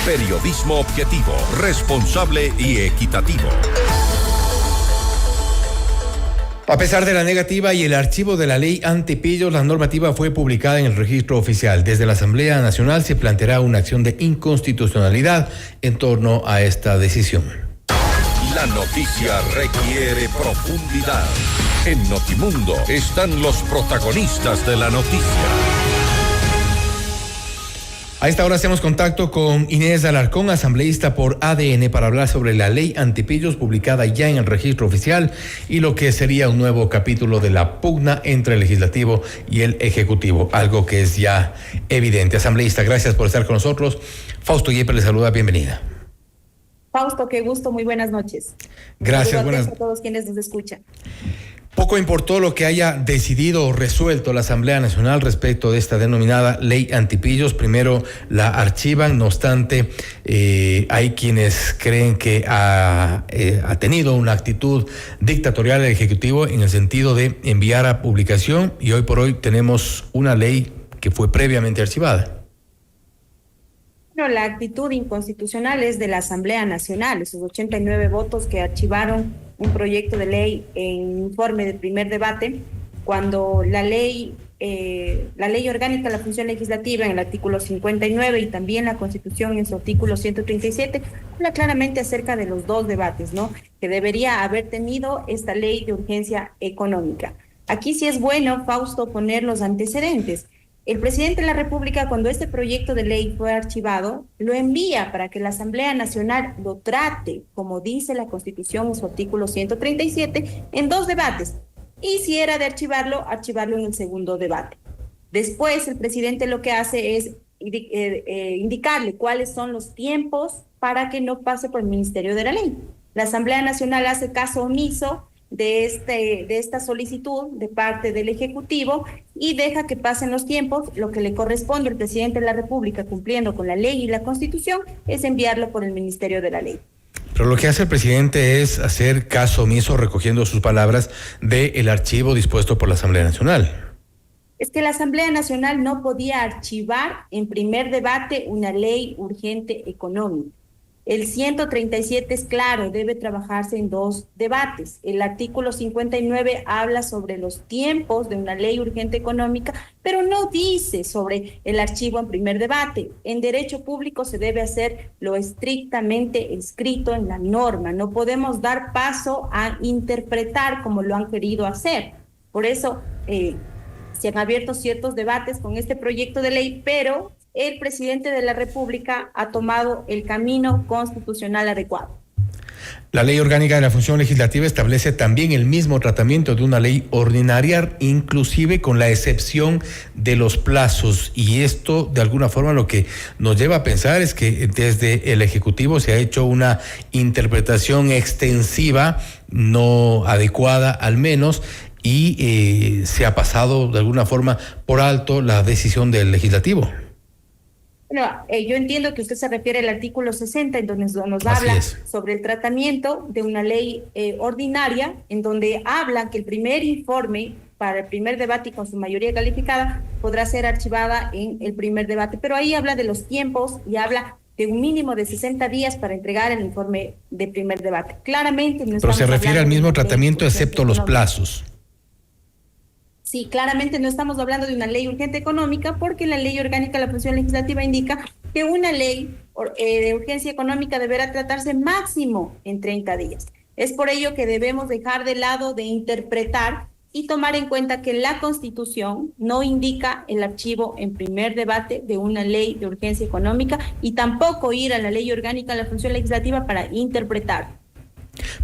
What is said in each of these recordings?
Periodismo objetivo, responsable y equitativo. A pesar de la negativa y el archivo de la ley antipillos, la normativa fue publicada en el registro oficial. Desde la Asamblea Nacional se planteará una acción de inconstitucionalidad en torno a esta decisión. La noticia requiere profundidad. En Notimundo están los protagonistas de la noticia. A esta hora hacemos contacto con Inés Alarcón, asambleísta por ADN, para hablar sobre la ley antipillos publicada ya en el registro oficial y lo que sería un nuevo capítulo de la pugna entre el legislativo y el ejecutivo, algo que es ya evidente. Asambleísta, gracias por estar con nosotros. Fausto Yepes le saluda, bienvenida. Fausto, qué gusto, muy buenas noches. Gracias, buenas noches a todos quienes nos escuchan. Poco importó lo que haya decidido o resuelto la Asamblea Nacional respecto de esta denominada ley antipillos. Primero la archivan, no obstante, hay quienes creen que ha tenido una actitud dictatorial el Ejecutivo en el sentido de enviar a publicación, y hoy por hoy tenemos una ley que fue previamente archivada. La actitud inconstitucional es de la Asamblea Nacional, esos 89 votos que archivaron un proyecto de ley en informe de primer debate, cuando la ley orgánica de la función legislativa en el artículo 59 y también la Constitución en su artículo 137 habla claramente acerca de los dos debates, ¿no?, que debería haber tenido esta ley de urgencia económica. Aquí sí es bueno, Fausto, poner los antecedentes. El presidente de la República, cuando este proyecto de ley fue archivado, lo envía para que la Asamblea Nacional lo trate, como dice la Constitución en su artículo 137, en dos debates. Y si era de archivarlo en el segundo debate. Después, el presidente lo que hace es indicarle cuáles son los tiempos para que no pase por el Ministerio de la Ley. La Asamblea Nacional hace caso omiso de esta solicitud de parte del Ejecutivo y deja que pasen los tiempos. Lo que le corresponde al presidente de la República, cumpliendo con la ley y la Constitución, es enviarlo por el Ministerio de la Ley. Pero lo que hace el presidente es hacer caso omiso, recogiendo sus palabras, del archivo dispuesto por la Asamblea Nacional. Es que la Asamblea Nacional no podía archivar en primer debate una ley urgente económica. El 137 es claro, debe trabajarse en dos debates. El artículo 59 habla sobre los tiempos de una ley urgente económica, pero no dice sobre el archivo en primer debate. En derecho público se debe hacer lo estrictamente escrito en la norma. No podemos dar paso a interpretar como lo han querido hacer. Por eso se han abierto ciertos debates con este proyecto de ley, pero el presidente de la República ha tomado el camino constitucional adecuado. La ley orgánica de la función legislativa establece también el mismo tratamiento de una ley ordinaria, inclusive con la excepción de los plazos. Y esto, de alguna forma, lo que nos lleva a pensar es que desde el Ejecutivo se ha hecho una interpretación extensiva, no adecuada al menos, y se ha pasado de alguna forma por alto la decisión del Legislativo. Bueno, yo entiendo que usted se refiere al artículo 60, en donde nos habla sobre el tratamiento de una ley ordinaria, en donde habla que el primer informe para el primer debate y con su mayoría calificada podrá ser archivada en el primer debate. Pero ahí habla de los tiempos y habla de un mínimo de 60 días para entregar el informe de primer debate. Claramente no. Pero se refiere al mismo tratamiento excepto los plazos. Sí, claramente no estamos hablando de una ley urgente económica, porque la ley orgánica de la función legislativa indica que una ley de urgencia económica deberá tratarse máximo en 30 días. Es por ello que debemos dejar de lado de interpretar y tomar en cuenta que la Constitución no indica el archivo en primer debate de una ley de urgencia económica, y tampoco ir a la ley orgánica de la función legislativa para interpretar.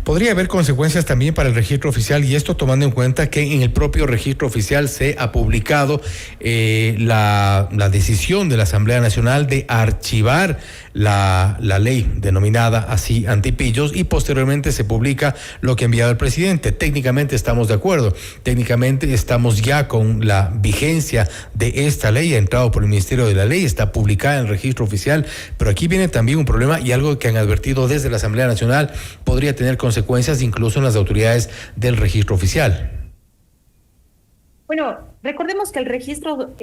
Podría haber consecuencias también para el registro oficial, y esto tomando en cuenta que en el propio registro oficial se ha publicado la decisión de la Asamblea Nacional de archivar la ley denominada así antipillos, y posteriormente se publica lo que ha enviado el presidente. Técnicamente estamos de acuerdo, técnicamente estamos ya con la vigencia de esta ley, ha entrado por el Ministerio de la Ley, está publicada en el registro oficial, pero aquí viene también un problema, y algo que han advertido desde la Asamblea Nacional podría tener consecuencias incluso en las autoridades del registro oficial. Bueno, Recordemos que el registro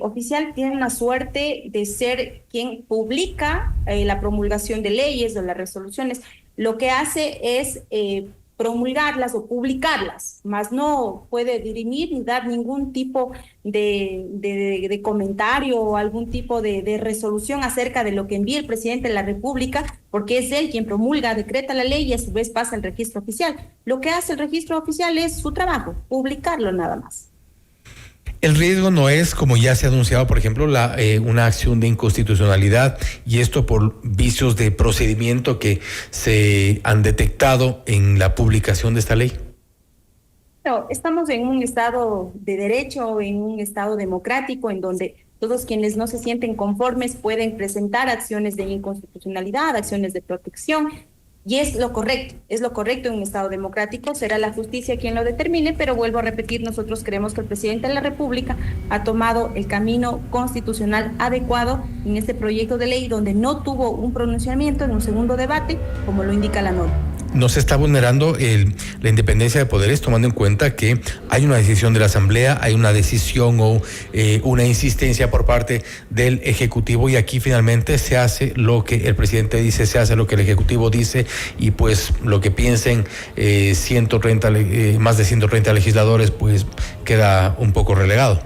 oficial tiene la suerte de ser quien publica la promulgación de leyes o las resoluciones. Lo que hace es promulgarlas o publicarlas, más no puede dirimir ni dar ningún tipo de comentario o algún tipo de resolución acerca de lo que envía el presidente de la República, porque es él quien promulga, decreta la ley y a su vez pasa al registro oficial. Lo que hace el registro oficial es su trabajo, publicarlo nada más. El riesgo no es, como ya se ha anunciado, por ejemplo, una acción de inconstitucionalidad, y esto por vicios de procedimiento que se han detectado en la publicación de esta ley. No, estamos en un estado de derecho, en un estado democrático, en donde todos quienes no se sienten conformes pueden presentar acciones de inconstitucionalidad, acciones de protección. Y es lo correcto en un Estado democrático, será la justicia quien lo determine, pero vuelvo a repetir, nosotros creemos que el presidente de la República ha tomado el camino constitucional adecuado en este proyecto de ley, donde no tuvo un pronunciamiento en un segundo debate, como lo indica la norma. No se está vulnerando la independencia de poderes, tomando en cuenta que hay una decisión de la Asamblea, hay una decisión o una insistencia por parte del Ejecutivo, y aquí finalmente se hace lo que el presidente dice, se hace lo que el Ejecutivo dice, y pues lo que piensen más de 130 legisladores pues queda un poco relegado.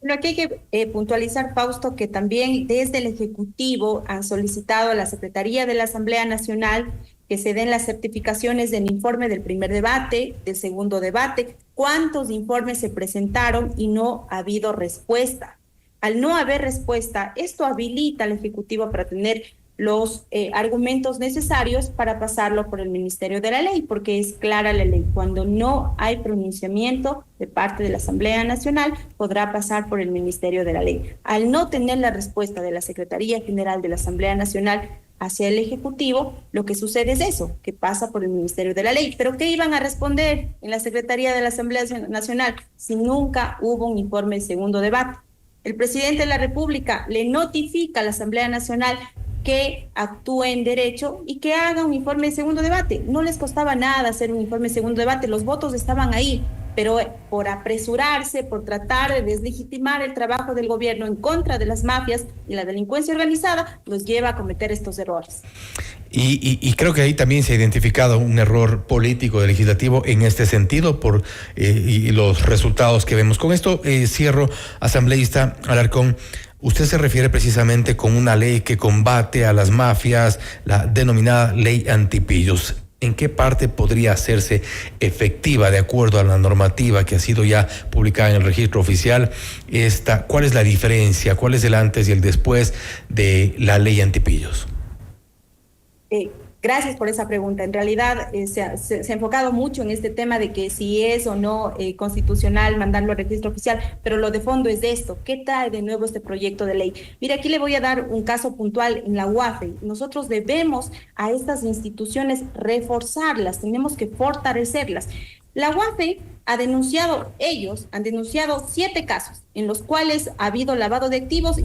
Pero aquí hay que puntualizar, Fausto, que también desde el Ejecutivo han solicitado a la Secretaría de la Asamblea Nacional que se den las certificaciones del informe del primer debate, del segundo debate, cuántos informes se presentaron y no ha habido respuesta. Al no haber respuesta, esto habilita al Ejecutivo para tener los argumentos necesarios para pasarlo por el Ministerio de la Ley, porque es clara la ley. Cuando no hay pronunciamiento de parte de la Asamblea Nacional, podrá pasar por el Ministerio de la Ley. Al no tener la respuesta de la Secretaría General de la Asamblea Nacional hacia el Ejecutivo, lo que sucede es eso, que pasa por el Ministerio de la Ley. ¿Pero qué iban a responder en la Secretaría de la Asamblea Nacional si nunca hubo un informe de segundo debate? El presidente de la República le notifica a la Asamblea Nacional que actúe en derecho y que haga un informe de segundo debate. No les costaba nada hacer un informe de segundo debate, los votos estaban ahí, pero por apresurarse, por tratar de deslegitimar el trabajo del gobierno en contra de las mafias y la delincuencia organizada, los lleva a cometer estos errores. Y creo que ahí también se ha identificado un error político del legislativo en este sentido y los resultados que vemos. Con esto cierro, asambleísta Alarcón. Usted se refiere precisamente con una ley que combate a las mafias, la denominada ley antipillos. ¿En qué parte podría hacerse efectiva de acuerdo a la normativa que ha sido ya publicada en el registro oficial? ¿Cuál es la diferencia? ¿Cuál es el antes y el después de la ley antipillos? Gracias por esa pregunta. En realidad se ha enfocado mucho en este tema de que si es o no constitucional mandarlo al registro oficial, pero lo de fondo es esto. ¿Qué trae de nuevo este proyecto de ley? Mira, aquí le voy a dar un caso puntual en la UAFE. Nosotros debemos a estas instituciones reforzarlas, tenemos que fortalecerlas. La UAFE ellos han denunciado 7 casos en los cuales ha habido lavado de activos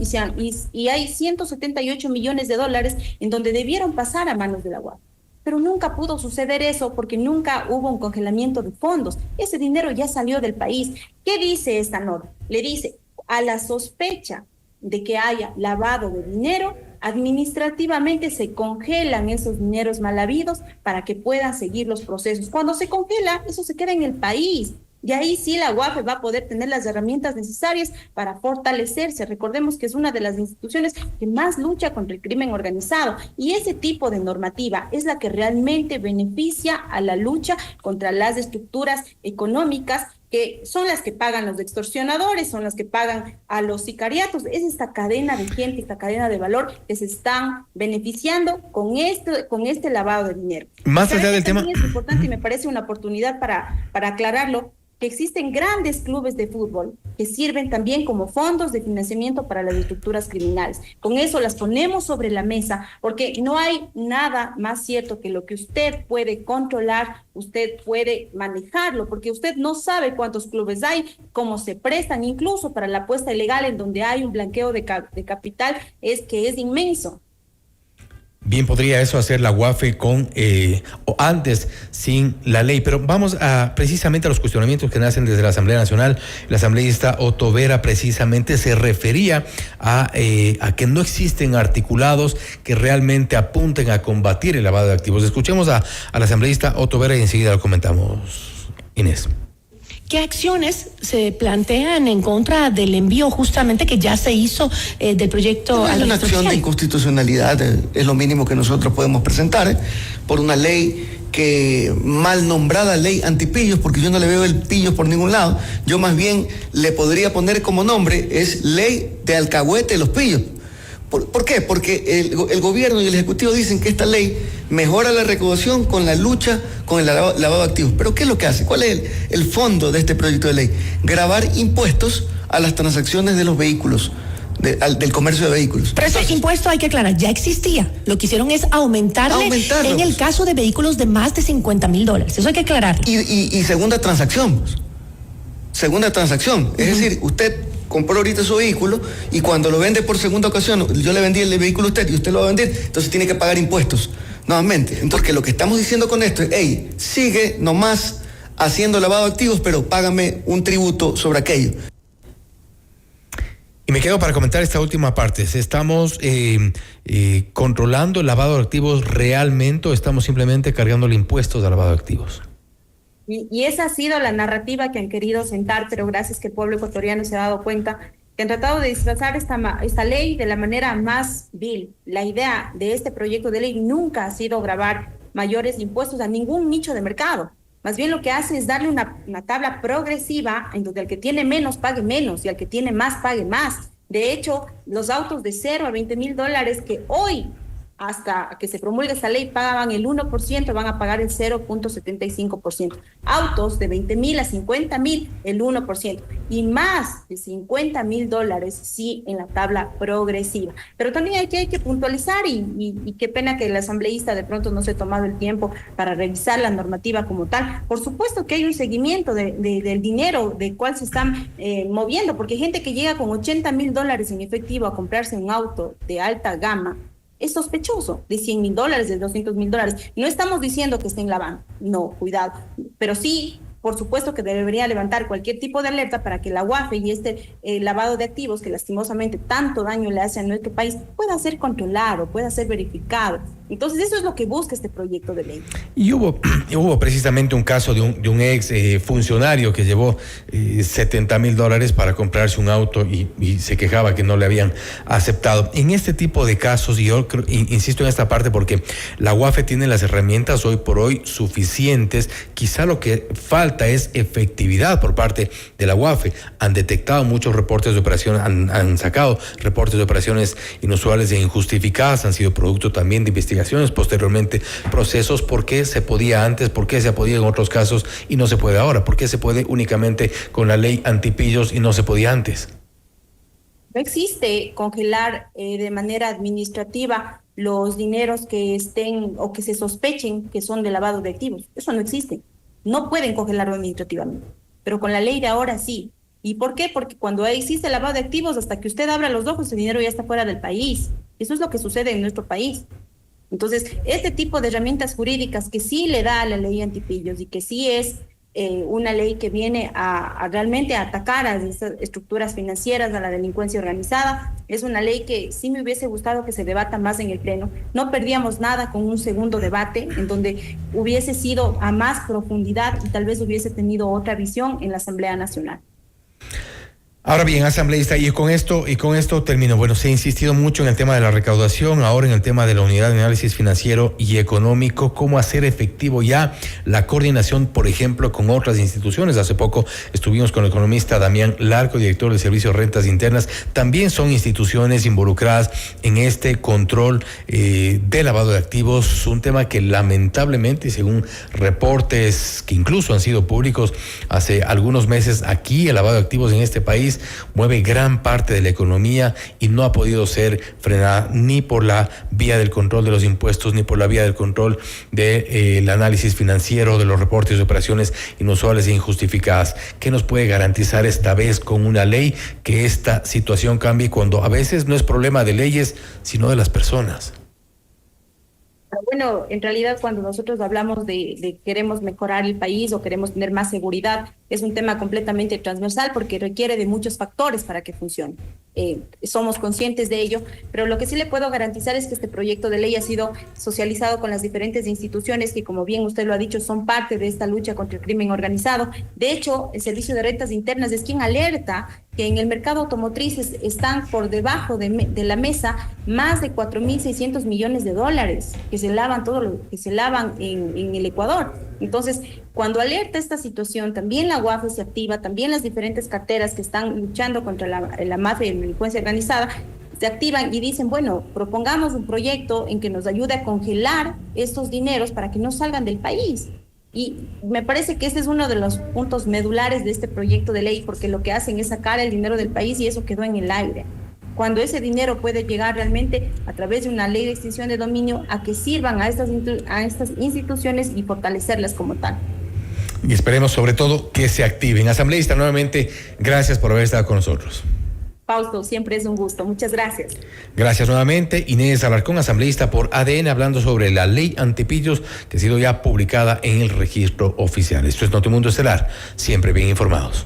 y hay 178 millones de dólares en donde debieron pasar a manos de la UAFE. Pero nunca pudo suceder eso porque nunca hubo un congelamiento de fondos. Ese dinero ya salió del país. ¿Qué dice esta norma? Le dice, a la sospecha de que haya lavado de dinero, administrativamente se congelan esos dineros mal habidos para que puedan seguir los procesos. Cuando se congela, eso se queda en el país. Y ahí sí la UAFE va a poder tener las herramientas necesarias para fortalecerse. Recordemos que es una de las instituciones que más lucha contra el crimen organizado. Y ese tipo de normativa es la que realmente beneficia a la lucha contra las estructuras económicas que son las que pagan los extorsionadores, son las que pagan a los sicariatos. Es esta cadena de gente, esta cadena de valor que se están beneficiando con este lavado de dinero. Más allá del tema, es importante y me parece una oportunidad para aclararlo, que existen grandes clubes de fútbol que sirven también como fondos de financiamiento para las estructuras criminales. Con eso las ponemos sobre la mesa, porque no hay nada más cierto que lo que usted puede controlar, usted puede manejarlo, porque usted no sabe cuántos clubes hay, cómo se prestan, incluso para la apuesta ilegal en donde hay un blanqueo de capital, que es inmenso. Bien, podría eso hacer la UAFE o antes sin la ley, pero vamos precisamente a los cuestionamientos que nacen desde la Asamblea Nacional. La asambleísta Otto Vera precisamente se refería a que no existen articulados que realmente apunten a combatir el lavado de activos. Escuchemos a la asambleísta Otto Vera y enseguida lo comentamos. Inés. ¿Qué acciones se plantean en contra del envío justamente que ya se hizo del proyecto? Es una acción de inconstitucionalidad, es lo mínimo que nosotros podemos presentar, por una ley que mal nombrada ley antipillos, porque yo no le veo el pillos por ningún lado. Yo más bien le podría poner como nombre, es ley de alcahuete de los pillos. ¿Por qué? Porque el gobierno y el ejecutivo dicen que esta ley mejora la recaudación con la lucha con el lavado de activos. ¿Pero qué es lo que hace? ¿Cuál es el fondo de este proyecto de ley? Gravar impuestos a las transacciones de los vehículos, del comercio de vehículos. Pero ese impuesto, hay que aclarar, ya existía. Lo que hicieron es aumentarlo en el caso de vehículos de más de $50,000. Eso hay que aclararlo. Y segunda transacción. Segunda transacción. Es decir, usted compró ahorita su vehículo y cuando lo vende por segunda ocasión, yo le vendí el vehículo a usted y usted lo va a vender, entonces tiene que pagar impuestos nuevamente. Entonces, que lo que estamos diciendo con esto es, hey, sigue nomás haciendo lavado de activos, pero págame un tributo sobre aquello. Y me quedo para comentar esta última parte. ¿Estamos controlando el lavado de activos realmente o estamos simplemente cargándole impuestos al lavado de activos? Y esa ha sido la narrativa que han querido sentar, pero gracias que el pueblo ecuatoriano se ha dado cuenta que han tratado de disfrazar esta ley de la manera más vil. La idea de este proyecto de ley nunca ha sido gravar mayores impuestos a ningún nicho de mercado. Más bien lo que hace es darle una tabla progresiva en donde el que tiene menos pague menos y el que tiene más pague más. De hecho, los autos de $0 a $20,000 que hoy, hasta que se promulgue esta ley, pagaban el 1%, van a pagar el 0.75%. Autos de $20,000 a $50,000, el 1%. Y más de $50,000, sí, en la tabla progresiva. Pero también hay que puntualizar, y qué pena que el asambleísta de pronto no se ha tomado el tiempo para revisar la normativa como tal. Por supuesto que hay un seguimiento del dinero, de cuál se están moviendo, porque hay gente que llega con $80,000 en efectivo a comprarse un auto de alta gama, es sospechoso, de $100,000, de $200,000. No estamos diciendo que estén lavando, no, cuidado, pero sí, por supuesto que debería levantar cualquier tipo de alerta para que la UAFE y este lavado de activos que lastimosamente tanto daño le hace a nuestro país pueda ser controlado, pueda ser verificado. Entonces eso es lo que busca este proyecto de ley. Y hubo precisamente un caso de un ex funcionario que llevó $70,000 para comprarse un auto y se quejaba que no le habían aceptado. En este tipo de casos, y yo insisto en esta parte porque la UAFE tiene las herramientas hoy por hoy suficientes, quizá lo que falta es efectividad por parte de la UAFE. Han detectado muchos reportes de operaciones, han sacado reportes de operaciones inusuales e injustificadas, han sido producto también de investigaciones, posteriormente procesos. ¿Por qué se podía antes? ¿Por qué se podía en otros casos y no se puede ahora? ¿Por qué se puede únicamente con la ley antipillos y no se podía antes? No existe congelar de manera administrativa los dineros que estén o que se sospechen que son de lavado de activos. Eso no existe. No pueden congelarlo administrativamente. Pero con la ley de ahora sí. ¿Y por qué? Porque cuando existe lavado de activos, hasta que usted abra los ojos, el dinero ya está fuera del país. Eso es lo que sucede en nuestro país. Entonces, este tipo de herramientas jurídicas que sí le da a la ley antipillos y que sí es una ley que viene a realmente atacar a esas estructuras financieras, a la delincuencia organizada, es una ley que sí me hubiese gustado que se debata más en el Pleno. No perdíamos nada con un segundo debate en donde hubiese sido a más profundidad y tal vez hubiese tenido otra visión en la Asamblea Nacional. Ahora bien, asambleísta, y con esto termino. Bueno, se ha insistido mucho en el tema de la recaudación, ahora en el tema de la unidad de análisis financiero y económico, cómo hacer efectivo ya la coordinación, por ejemplo, con otras instituciones. Hace poco estuvimos con el economista Damián Larco, director del Servicio de Rentas Internas. También son instituciones involucradas en este control de lavado de activos, un tema que lamentablemente, según reportes que incluso han sido públicos hace algunos meses, aquí el lavado de activos en este país mueve gran parte de la economía y no ha podido ser frenada ni por la vía del control de los impuestos ni por la vía del control del análisis financiero, de los reportes de operaciones inusuales e injustificadas. ¿Qué nos puede garantizar esta vez con una ley que esta situación cambie cuando a veces no es problema de leyes sino de las personas? Pero bueno, en realidad cuando nosotros hablamos de queremos mejorar el país o queremos tener más seguridad, es un tema completamente transversal porque requiere de muchos factores para que funcione. Somos conscientes de ello, pero lo que sí le puedo garantizar es que este proyecto de ley ha sido socializado con las diferentes instituciones que, como bien usted lo ha dicho, son parte de esta lucha contra el crimen organizado. De hecho, el Servicio de Rentas Internas es quien alerta que en el mercado automotriz están por debajo de la mesa más de 4.600 millones de dólares que se lavan en el Ecuador. Entonces, cuando alerta esta situación, también la UAFE se activa, también las diferentes carteras que están luchando contra la mafia y la delincuencia organizada se activan y dicen, bueno, propongamos un proyecto en que nos ayude a congelar estos dineros para que no salgan del país. Y me parece que ese es uno de los puntos medulares de este proyecto de ley, porque lo que hacen es sacar el dinero del país y eso quedó en el aire. Cuando ese dinero puede llegar realmente a través de una ley de extinción de dominio a que sirvan a estas instituciones y fortalecerlas como tal. Y esperemos sobre todo que se activen. Asambleísta, nuevamente, gracias por haber estado con nosotros. Fausto, siempre es un gusto. Muchas gracias. Gracias nuevamente. Inés Alarcón, asambleísta por ADN, hablando sobre la ley antipillos que ha sido ya publicada en el registro oficial. Esto es Notimundo Estelar, siempre bien informados.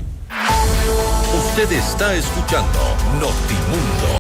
Usted está escuchando Notimundo.